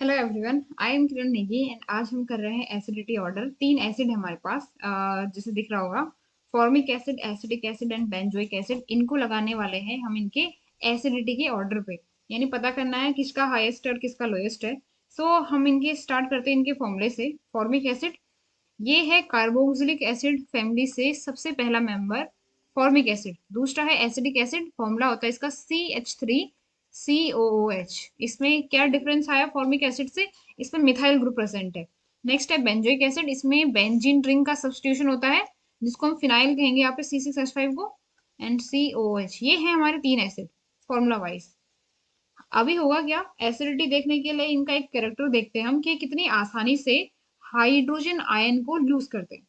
Hello everyone, I am Kiran Negi and आज हम कर रहे हैं एसिडिटी ऑर्डर। 3 एसिड है हमारे पास, जैसे दिख रहा होगा। Formic acid, acidic acid and benzoic acid, इनको लगाने वाले हैं हम इनके एसिडिटी के ऑर्डर पे। यानी पता करना है किसका हाईएस्ट और किसका लोएस्ट है। सो हम इनके स्टार्ट करते हैं इनके फॉर्मूले से। फॉर्मिक एसिड ये है कार्बोक्सिलिक एसिड फैमिली से सबसे पहला मेंबर फॉर्मिक एसिड। दूसरा है एसिडिक एसिड, फॉर्मूला होता है इसका CH3COOH। इसमें क्या डिफरेंस आया फॉर्मिक एसिड से? इसमें मिथाइल ग्रुप प्रेजेंट है। नेक्स्ट है बेंजोइक एसिड, इसमें बेंजीन रिंग का सब्स्टिट्यूशन होता है जिसको हम फिनाइल कहेंगे यहाँ पे C6H5 को, एंड COOH। ये है हमारे 3 एसिड फॉर्मूला वाइज। अभी होगा क्या, एसिडिटी देखने के लिए इनका एक कैरेक्टर देखते हैं हम कि कितनी आसानी से हाइड्रोजन आयन को लूज करते हैं।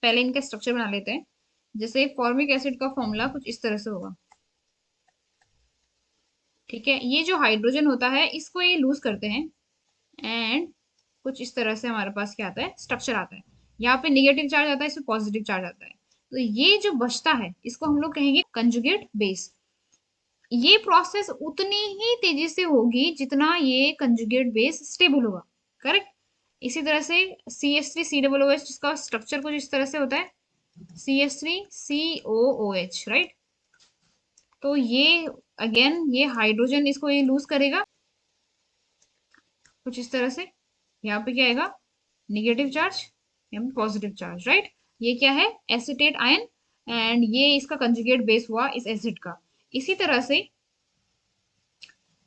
पहले इनका स्ट्रक्चर बना लेते हैं। जैसे फॉर्मिक एसिड का फॉर्मूला कुछ इस तरह से होगा। ठीक है, ये जो हाइड्रोजन होता है इसको ये लूज करते हैं एंड कुछ इस तरह से हमारे पास क्या आता है, स्ट्रक्चर आता है। यहाँ पे निगेटिव चार्ज आता है, इसमें पॉजिटिव चार्ज आता है। तो ये जो बचता है इसको हम लोग कहेंगे कंजुगेट बेस। ये प्रोसेस उतनी ही तेजी से होगी जितना ये कंजुगेट बेस स्टेबल होगा। करेक्ट। इसी तरह से CH3COOH, जिसका स्ट्रक्चर कुछ इस तरह से होता है, CH3COOH, राइट। तो ये अगेन ये हाइड्रोजन इसको ये लूज करेगा कुछ इस तरह से। यहाँ पे क्या आएगा, निगेटिव चार्ज, यहाँ पे पॉजिटिव चार्ज, राइट। ये क्या है, एसिटेट आयन, एंड ये इसका कंजुगेट बेस हुआ इस एसिड का। इसी तरह से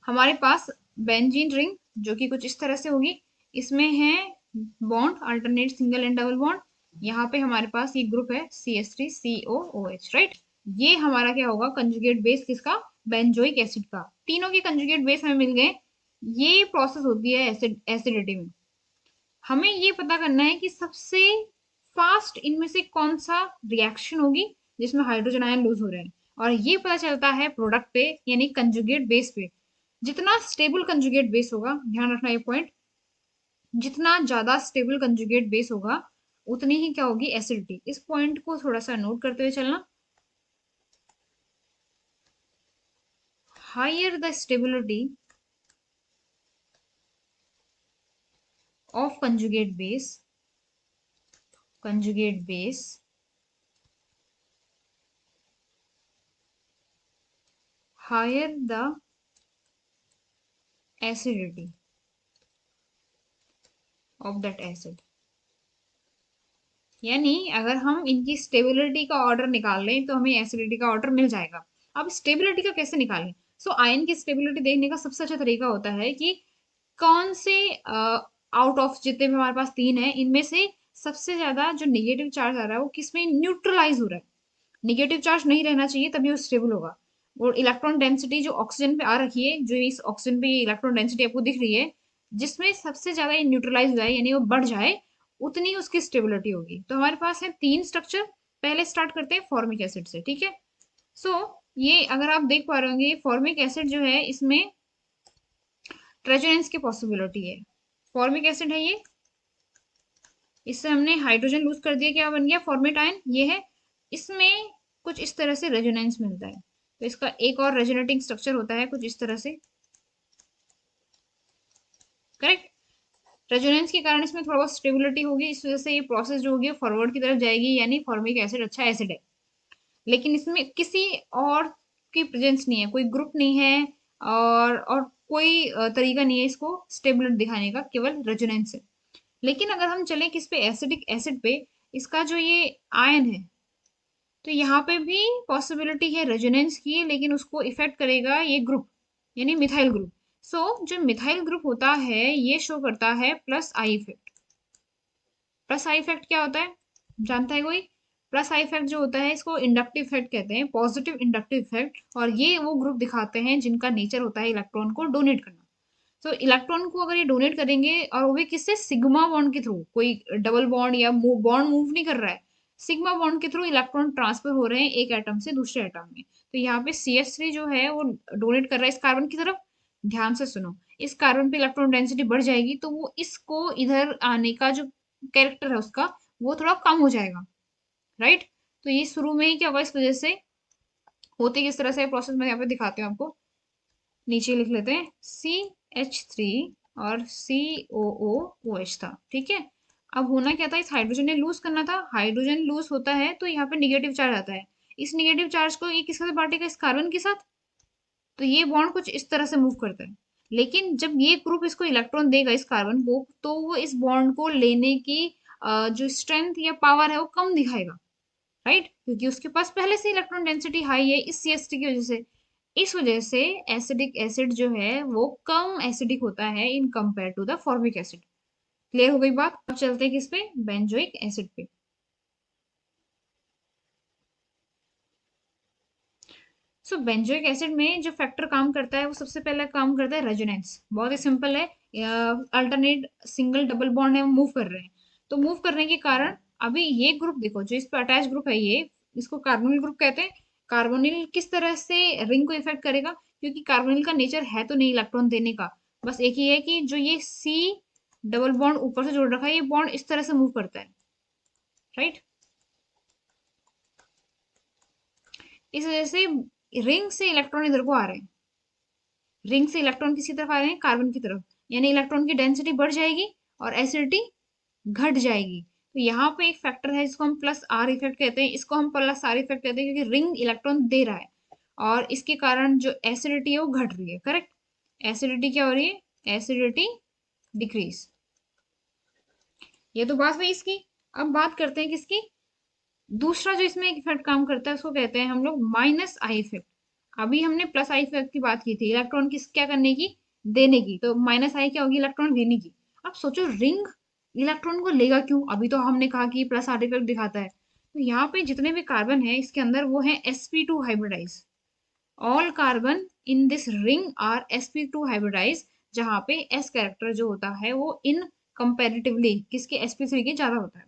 हमारे पास बेंजीन रिंग जो कि कुछ इस तरह से होगी। इसमें है bond, alternate single and double bond. यहाँ पे हमारे पास ये ग्रुप है CH3COOH, राइट। ये हमारा क्या होगा, कंजुगेट बेस किसका, बेंजोइक एसिड का। तीनों के कंजुगेट बेस हमें मिल गए। ये प्रोसेस होती है एसिडिटी में। हमें ये पता करना है कि सबसे फास्ट इनमें से कौन सा रिएक्शन होगी जिसमें हाइड्रोजन आयन लूज हो रहे हैं। और ये पता चलता है प्रोडक्ट पे, यानी कंजुगेट बेस पे। जितना स्टेबल कंजुगेट बेस होगा, ध्यान रखना ये पॉइंट, जितना ज्यादा स्टेबल कंजुगेट बेस होगा उतनी ही क्या होगी, एसिडिटी। इस पॉइंट को थोड़ा सा नोट करते हुए चलना। Higher the stability of conjugate base higher the acidity of that acid। यानी अगर हम इनकी स्टेबिलिटी का ऑर्डर निकाल लें तो हमें एसिडिटी का ऑर्डर मिल जाएगा। अब स्टेबिलिटी का कैसे निकालें? सो आयन की स्टेबिलिटी देखने का सबसे अच्छा तरीका होता है कि कौन से आउट ऑफ जितने भी हमारे पास 3 है इनमें से सबसे ज्यादा जो निगेटिव चार्ज आ रहा है वो किसमें न्यूट्रलाइज हो रहा है। निगेटिव चार्ज नहीं रहना चाहिए तभी वो स्टेबल होगा। और इलेक्ट्रॉन डेंसिटी जो ऑक्सीजन पे आ रखी है, जो इस ऑक्सीजन पे इलेक्ट्रॉन डेंसिटी आपको दिख रही है, जिसमें सबसे ज्यादा ये न्यूट्रलाइज हो जाए यानी वो बढ़ जाए, उतनी उसकी स्टेबिलिटी होगी। तो हमारे पास है 3 स्ट्रक्चर। पहले स्टार्ट करते हैं फॉर्मिक एसिड से, ठीक है। सो ये अगर आप देख पा रहे होंगे, फॉर्मिक एसिड जो है इसमें रेजोनेंस की पॉसिबिलिटी है। फॉर्मिक एसिड है ये, इससे हमने हाइड्रोजन लूज कर दिया, क्या बन गया, फॉर्मेट आयन ये है। इसमें कुछ इस तरह से रेजोनेंस मिलता है, तो इसका एक और रेजोनेटिंग स्ट्रक्चर होता है कुछ इस तरह से। करेक्ट। रेजोनेंस के कारण इसमें थोड़ा बहुत स्टेबिलिटी होगी, इस वजह से ये प्रोसेस जो होगी फॉरवर्ड की तरफ जाएगी, यानी फॉर्मिक एसिड अच्छा एसिड है। लेकिन इसमें किसी और की प्रेजेंस नहीं है, कोई ग्रुप नहीं है, और कोई तरीका नहीं है इसको स्टेबिलिटी दिखाने का, केवल रेजोनेंस है। लेकिन अगर हम चलें किस पे, एसिडिक एसिड पे, इसका जो ये आयन है, तो यहाँ पे भी पॉसिबिलिटी है रेजोनेंस की, लेकिन उसको इफेक्ट करेगा ये ग्रुप, यानी मिथाइल ग्रुप। सो जो मिथाइल ग्रुप होता है ये शो करता है plus I effect. Plus I effect क्या होता है, जानता है कोई? प्लस आई इफेक्ट जो होता है इसको इंडक्टिव इफेक्ट कहते हैं, पॉजिटिव इंडक्टिव इफेक्ट। और ये वो ग्रुप दिखाते हैं जिनका नेचर होता है इलेक्ट्रॉन को डोनेट करना। तो इलेक्ट्रॉन को अगर ये डोनेट करेंगे, और वो भी किससे, सिग्मा बॉन्ड के थ्रू, कोई डबल बॉन्ड या बॉन्ड मूव नहीं कर रहा है, सिग्मा बॉन्ड के थ्रू इलेक्ट्रॉन ट्रांसफर हो रहे हैं एक एटम से दूसरे एटम में। तो यहाँ पे CH3 जो है वो डोनेट कर रहा है इस कार्बन की तरफ। ध्यान से सुनो, इस कार्बन पे इलेक्ट्रॉन डेंसिटी बढ़ जाएगी तो वो इसको इधर आने का जो कैरेक्टर है उसका, वो थोड़ा कम हो जाएगा, राइट। तो ये शुरू में ही क्या होगा, इस वजह से होते किस तरह से प्रोसेस मैं यहाँ पे दिखाती हूँ आपको। नीचे लिख लेते हैं CH3 और COOH था, ठीक है। अब होना क्या था, इस हाइड्रोजन ने लूज करना था, हाइड्रोजन लूज होता है तो यहाँ पे निगेटिव चार्ज आता है। इस निगेटिव चार्ज को ये किसके साथ बांटेगा, इस कार्बन के साथ। तो ये बॉन्ड कुछ इस तरह से मूव करता है। लेकिन जब ये ग्रुप इसको इलेक्ट्रॉन देगा इस कार्बन को, तो वो इस बॉन्ड को लेने की जो स्ट्रेंथ या पावर है वो कम दिखाएगा, राइट, क्योंकि उसके पास पहले से इलेक्ट्रॉन डेंसिटी हाई है इस CH3 की वजह से। इस वजह से एसिडिक एसिड जो है वो कम एसिडिक होता है in compare to the formic acid. Clear हो गई बात। अब चलते हैं किस पे, बेंजोइक एसिड पे। सो बेंजोइक एसिड में जो फैक्टर काम करता है वो सबसे पहला काम करता है रेजोनेंस। बहुत ही सिंपल है, अल्टरनेट सिंगल डबल बॉन्ड है, मूव कर रहे हैं। तो मूव करने के कारण अभी ये ग्रुप देखो, जो इस पे अटैच ग्रुप है ये, इसको कार्बोनिल ग्रुप कहते हैं। कार्बोनिल किस तरह से रिंग को इफेक्ट करेगा, क्योंकि कार्बोनिल का नेचर है तो नहीं इलेक्ट्रॉन देने का, बस एक ही है कि जो ये C डबल बॉन्ड ऊपर से जोड़ रखा है, ये बॉन्ड इस तरह से मूव करता है, राइट। इस वजह से रिंग से इलेक्ट्रॉन इधर को आ रहे हैं, रिंग से इलेक्ट्रॉन किसी तरफ आ रहे हैं, कार्बन की तरफ, यानी इलेक्ट्रॉन की डेंसिटी बढ़ जाएगी और एसिडिटी घट जाएगी। तो यहाँ पे एक फैक्टर है जिसको हम प्लस आर इफेक्ट कहते हैं, इसको हम प्लस आर इफेक्ट कहते हैं क्योंकि रिंग इलेक्ट्रॉन दे रहा है और इसके कारण जो एसिडिटी है वो घट रही है, करेक्ट। एसिडिटी क्या हो रही है, एसिडिटी डिक्रीज। ये तो बात हुई इसकी। अब बात करते हैं किसकी, दूसरा जो इसमें एक इफेक्ट काम करता है उसको कहते हैं हम लोग माइनस आई इफेक्ट। अभी हमने प्लस आई इफेक्ट की बात की थी, इलेक्ट्रॉन की क्या करने की, देने की। तो माइनस आई क्या होगी, इलेक्ट्रॉन देने की। अब सोचो रिंग इलेक्ट्रॉन को लेगा क्यों, अभी तो हमने कहा कि प्लस आर इफेक्ट दिखाता है। तो यहाँ पे जितने भी कार्बन है इसके अंदर वो है sp2 hybridise. All carbon in this ring are sp2 hybridise, जहाँ पे s कैरेक्टर जो होता है वो इन कंपेरेटिवली किसके, sp3 के ज्यादा होता है,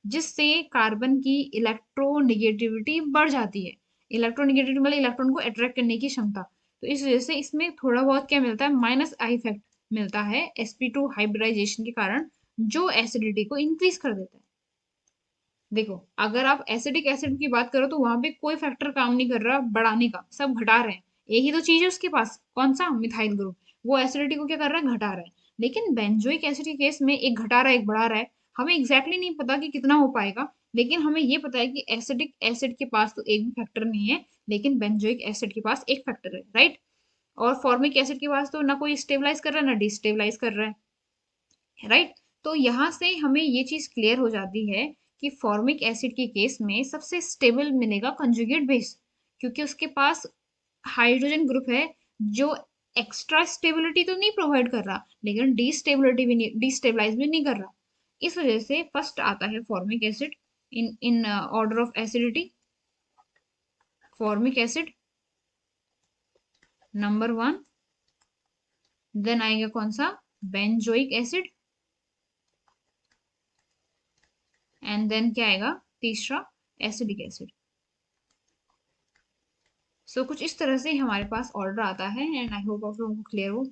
जिससे कार्बन की इलेक्ट्रोनेगेटिविटी बढ़ जाती है। इलेक्ट्रोनेगेटिविटी मतलब इलेक्ट्रॉन को अट्रैक्ट करने की क्षमता। तो इस वजह से इसमें थोड़ा बहुत क्या मिलता है, माइनस आई इफेक्ट मिलता है sp2 हाइब्रिडाइजेशन के कारण, जो एसिडिटी को इंक्रीज कर देता है। देखो अगर आप एसिडिक एसिड की बात करो तो वहां पे कोई फैक्टर काम नहीं कर रहा बढ़ाने का, सब घटा रहे हैं। एक ही तो चीज है उसके पास, कौन सा, मिथाइल ग्रुप। वो एसिडिटी को क्या कर रहा है, घटा रहा है। लेकिन बेंजोइक एसिड के केस में एक घटा रहा है एक बढ़ा रहा है। हमें एग्जैक्टली नहीं पता कि कितना हो पाएगा, लेकिन हमें ये पता है कि एसिडिक एसिड के पास तो एक भी फैक्टर नहीं है, लेकिन बेंजोइक एसिड के पास एक फैक्टर है, राइट। और फॉर्मिक एसिड के पास तो ना कोई स्टेबलाइज कर रहा है ना डिस्टेबलाइज कर रहा है, राइट। तो यहाँ से हमें ये चीज क्लियर हो जाती है कि फॉर्मिक एसिड के केस में सबसे स्टेबल मिलेगा कंजुगेट बेस, क्योंकि उसके पास हाइड्रोजन ग्रुप है जो एक्स्ट्रा स्टेबिलिटी तो नहीं प्रोवाइड कर रहा, लेकिन डिस्टेबिलिटी भी नहीं, डिस्टेबलाइज भी नहीं कर रहा। इस वजह से फर्स्ट आता है formic acid in in order of acidity. Formic acid number 1, then आएगा कौन सा, बेंजोइक एसिड, एंड देन क्या आएगा तीसरा, एसिडिक एसिड। सो कुछ इस तरह से हमारे पास ऑर्डर आता है, एंड आई होप आप लोगों को क्लियर हो।